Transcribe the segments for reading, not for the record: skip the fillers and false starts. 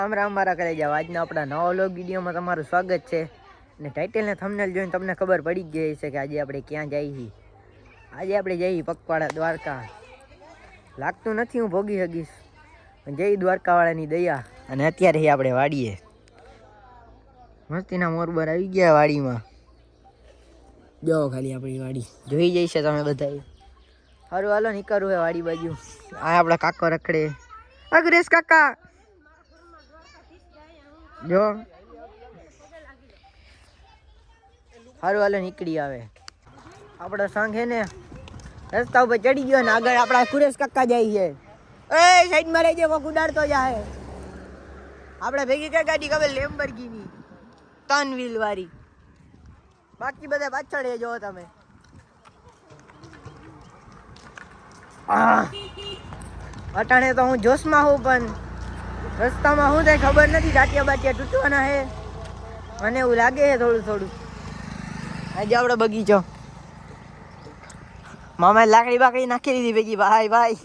રામ રામ મારા કરી જાવ. આજના આપણા નવા વ્લોગ વિડીયોમાં તમારું સ્વાગત છે. અને ટાઇટલ ને થંબનેલ જોઈને તમને ખબર પડી જ ગઈ છે કે આજે આપણે ક્યાં જઈએ છીએ. આજે આપણે જઈએ પગપાળા દ્વારકા. લાગતું નથી હું ભોગી શકીશ, પણ જઈ દ્વારકાવાળાની દયા. અને અત્યારે આપણે વાડીએ મસ્તીના મોરબર આવી ગયા વાડીમાં. જો ખાલી આપણી વાડી જોઈ જઈશે તમે બધા. સારું હાલો નીકળવું હે વાડી બાજુ. આ આપણા કાકો રખડે. અગ્રેશ કાકા જો સારું હાલો નીકળી આવે. આપણો સંઘ હે ને રસ્તા ઉપર ચડી ગયો ને આગળ આપણા સુરેશ કાકા જાય છે. એ સાઈડમાં રહી જાય, ઉડાડતો જાય. આપણે ભેગી કઈ ગાડી ખબર? લેમ્બોર્ગિની 3 વ્હીલ વાળી. બાકી બધા પાછળ જો તમે. અટાણે તો હું જોશમાં હું, પણ રસ્તામાં શું થાય ખબર નથી. ટાટિયા બાટિયા તૂટવાના હે મને એવું લાગે છે થોડું થોડું. આજે આપણે બગીચો મામા લાકડી બાકડી નાખી દીધી ભેગી. ભાઈ ભાઈ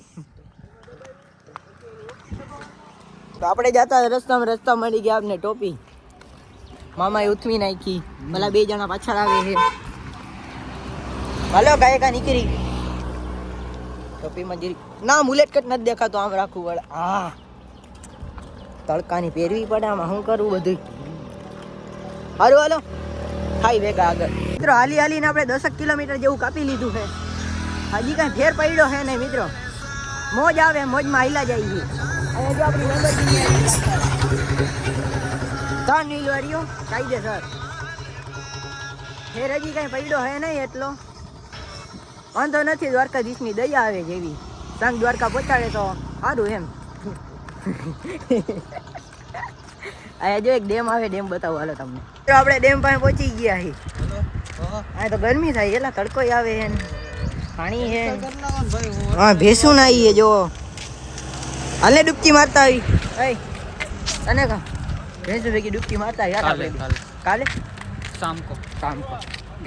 તો આપણે જતા રસ્તા મળી ગયા આપને ટોપી. મામાએ ઉથમી નાખી. ભલા 2 જણા પાછળ આવે છે. હાલો ગાયકા નીકળી. ટોપીમાં જીરી ના બુલેટ કટ નથી દેખાતો. આમ રાખવું પડે. હા તડકાની પહેરવી પડે. આમાં શું કરવું બધું. હારું હાલો થાય ભેગા આગળ. મિત્રો હાલી હાલીને આપણે 10 કિલોમીટર જેવું કાપી લીધું છે. હજી કાંઈ ફેર પડ્યો છે નહીં મિત્રો. મોજ આવે, મોજમાં હાલ્યા જાય છે. અને જો આપણી લેમ્બોર્ગિની 3 વ્હીલ વાળીઓ કાયદેસર. ફેર હજી કાંઈ પડ્યો છે નહીં એટલો વાંધો નથી. દ્વારકાધીશની દયા આવે જેવી. સંઘ દ્વારકા પહોંચાડે તો સારું એમ. અહીંયા જો એક ડેમ આવે, ડેમ બતાવો હાલો તમને. તો આપણે ડેમ પાસે પહોંચી ગયા છીએ. આ તો ગરમી થાય એલા, તડકો આવે છે, પાણી છે. હા ભેંસું ના આવીએ જો. હાલે ડૂબકી મારતા આવી. તને કા ભેંસું ભેગી ડૂબકી મારતા યાર આપણે કાલે શામ કો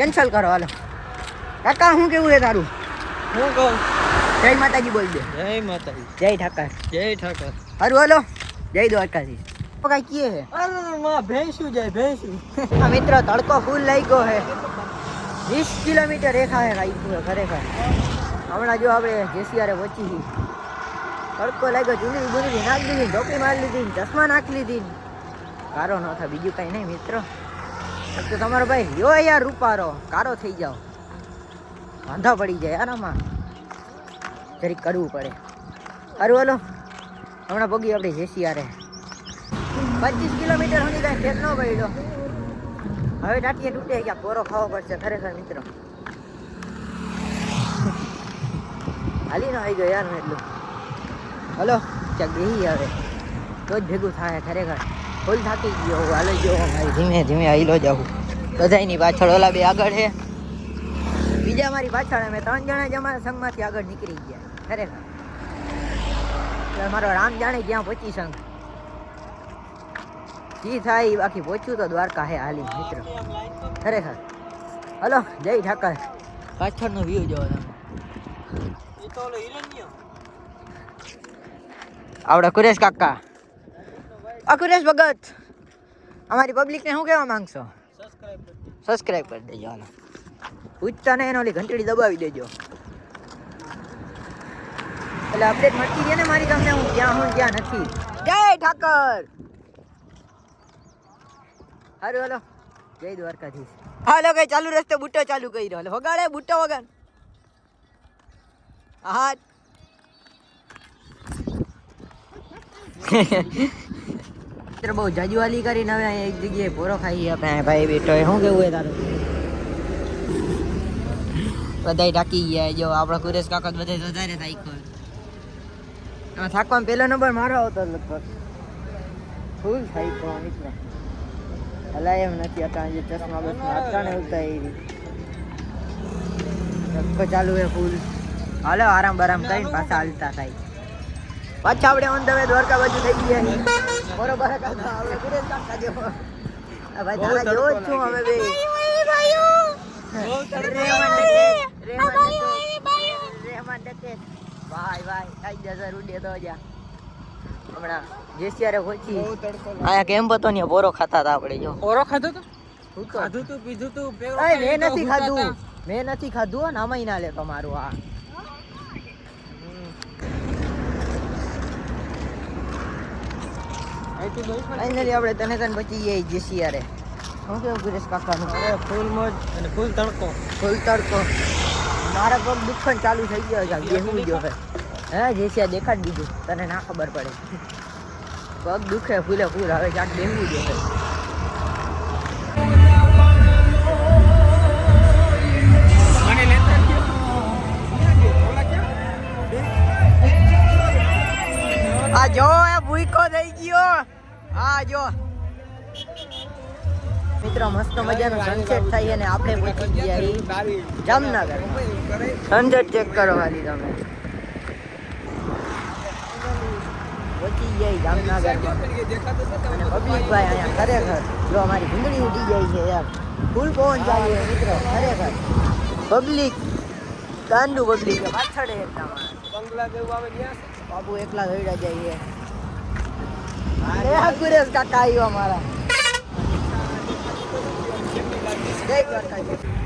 કેન્સલ કરો હાલો. કાકા શું કેવું છે તારું? હું કહું જય માતાજી બોલ દે. જય માતાજી, જય ઠાકર, જય ઠાકર. સારું હાલો જય દ્વારકાધીશ. કઈ કીએ છે ભેંસું જાય ભેંસું. આ મિત્ર તડકો ફૂલ લાગ્યો છે. 20 કિલોમીટર રેખા હે ખરેખર. હમણાં જો આપણે જેસીઆરે પહોંચી ગઈ. તડકો લાગ્યો, ચૂંદડી બુંદડી નાખી દીધી, ટોપી મારી લીધી, ચશ્મા નાખી લીધી. કારો ન થાય બીજું કઈ નહીં મિત્રો. તો તમારો ભાઈ યો યાર રૂપારો કારો થઈ જાવ, વાંધા પડી જાય યાર. આમાં જરીક કરવું પડે. સારું હાલો હમણાં પગી આપણે જેસીઆરે. 25 કિલોમીટર સુધી કાંઈ ફેર ન પડ્યો. હવે ટાટીએ તૂટે ક્યાં પોરો ખાવો પડશે ખરેખર મિત્રો. હાલી ન આવી ગયો યાર એટલું. હલો ક્યાંક બેસી આવે તો જ ભેગું થાય ખરેખર. ફૂલ થાકી ગયો. હાલો જો ધીમે ધીમે હાલો જાઉં. બધાની પાછળ ઓલા 2 આગળ છે, બીજા મારી પાછળ. અમે 3 જણા જ અમારા સંઘમાંથી આગળ નીકળી ગયા ખરેખર. મારો રામ જાણે ક્યાં પહોંચી સંઘ. જી થાય બાકી પહોંચ્યું તો દ્વારકા હે હાલી મિત્રો ખરેખર. હલો જય ઠાકર. પાછળનો વ્યૂ જોવો તમે. આવડે કુરેશ કાકા, કુરેશ ભગત, અમારી પબ્લિકને શું કહેવા માંગશો? સબસ્ક્રાઈબ કરી દેજો. હાલો પૂછતા ને એનો ઓલી ઘંટડી દબાવી દેજો એટલે અપડેટ મળતી રહે ને મારી તમને. હું ક્યાં નથી. જય ઠાકર. હારું હાલો જય દ્વારકાધીશ. હાલો કઈ ચાલુ રસ્તે બુટ્ટો ચાલુ કરી રહ્યો. વગાડે બુટ્ટો વગાડ. હા બહુ જાજુવાલી કરીને હવે એક જગ્યાએ પોરો ખાઈ આપણે. ભાઈ બેઠો શું કેવું હોય તારું? બધાય ટાકી ગયા. જો આપણા કુરેશ કાકા બધા વધારે થાક્યો. એમાં થાકવામાં 1લો નંબર મારો આવતો લગભગ. ફૂલ થાક્યો મિત્ર. હલાય એમ નથી. અટાણે જે ચશ્મા બસમાં અટાણે ઉતા એવી ધક્કો ચાલુ હે ફૂલ. હાલો આરામ બારામ કરીને પાછા હાલતા થાય. પાછા આપણે ઓન ધ વે દ્વારકા બાજુ થઈ ગયા. બરોબર કાકા હવે કુરેશ કાકા જેવો. ભાઈ તારા જેવો જ છું અમે બે. રેહમાન ડકે ભાઈ કાયદેસર ઉડે તો જા. હમણાં જેસિયારે પહોંચી આયા કેમ્પ હતો ને બોરો ખાતા હતા આપણે જો ઓરો ખાધો તો હું તો ખાધું તું પીધું તું મેં નથી ખાધું નામય ના લે તમારું આ ફાઇનલી આપણે તને પછી જઈએ જેસિયારે શું કેવું ગુરેશ કાકાનું અરે ફૂલ મોજ અને ફૂલ તડકો મારા પગ દુખણ ચાલુ થઈ ગયો છે બેહું ગયો છે હે જેસિયા દેખાડી દીધું તને ના ખબર પડે પગ દુખે ફૂલે ફૂલ હવે ક્યાંક બેહવું ગયો છે આ જો એ ભૂકો થઈ ગયો આ જો મિત્રો મસ્ત મજાનું સનસેટ થાય અને આપણે પહોંચી ગયા જામનગર સનસેટ ચેક કરો ખાલી તમે પહોંચી ગયા જામનગર અને પબ્લિક ભાઈ અહીંયા ખરેખર જો અમારી ભૂંગળી ઉડી જાય છે યાર ફૂલ પવન ચાલુ છે મિત્રો ખરેખર પબ્લિક ગાંડુ પબ્લિક પાછળ બંગલા જેવું આવે ત્યાં બાબુ એકલા દોડ્યા જઈએ અરે ગુરેશ કાકા આવ્યો અમારા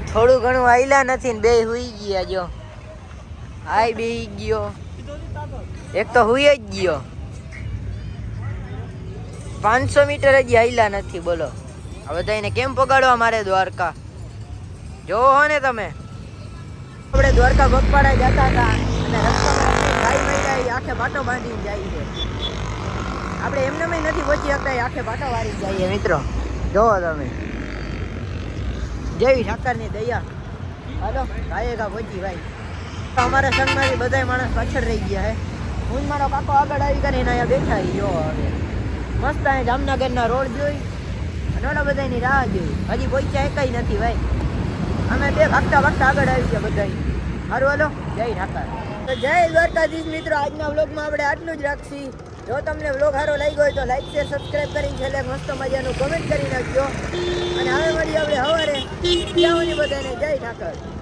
થોડું ઘણું આયલા નથી ને બે હુઈ ગયા જો આય બેહી ગયો એક તો હુઈ જ ગયો 500 મીટર હજી આયલા નથી બોલો આ બધાને કેમ પગાડવા મારે દ્વારકા જોવો ને તમે આપણે દ્વારકા ગોપાળા જતા હતા અને રસ્તામાં ગાય મહિલા આખે બાટો બાંધીને જાય છે આપણે એમને નથી પહોંચી શકતા આખે બાટો વાળી જઈએ મિત્રો જોવો તમે જેવી ઠાકરની દયા હાલો ગાયે પહોંચી ભાઈ અમારા સંઘમાંથી બધા માણસ પાછળ રહી ગયા હે હું મારો કાકો આગળ આવી કરીને અહીંયા બેઠા જો હવે મસ્ત અહીંયા જામનગરના રોડ જોઈ અને ઓલા બધાની રાહ જોઈ હજી પહોંચ્યા એકાઈ નથી ભાઈ અમે બે ભાગતા આગળ આવી ગયા બધા સારું હાલો જય ઠાકર તો જય દ્વારકાધીશ મિત્રો આજના વ્લોગમાં આપણે આટલું જ રાખશી જો તમને વ્લોગ સારો લાગ્યો હોય તો લાઈક શેર સબસ્ક્રાઈબ કરીને છેલ્લે મસ્ત મજાનું કોમેન્ટ કરી નાખજો અને હવે મળી આપણે સવારે બધાને જય ઠાકર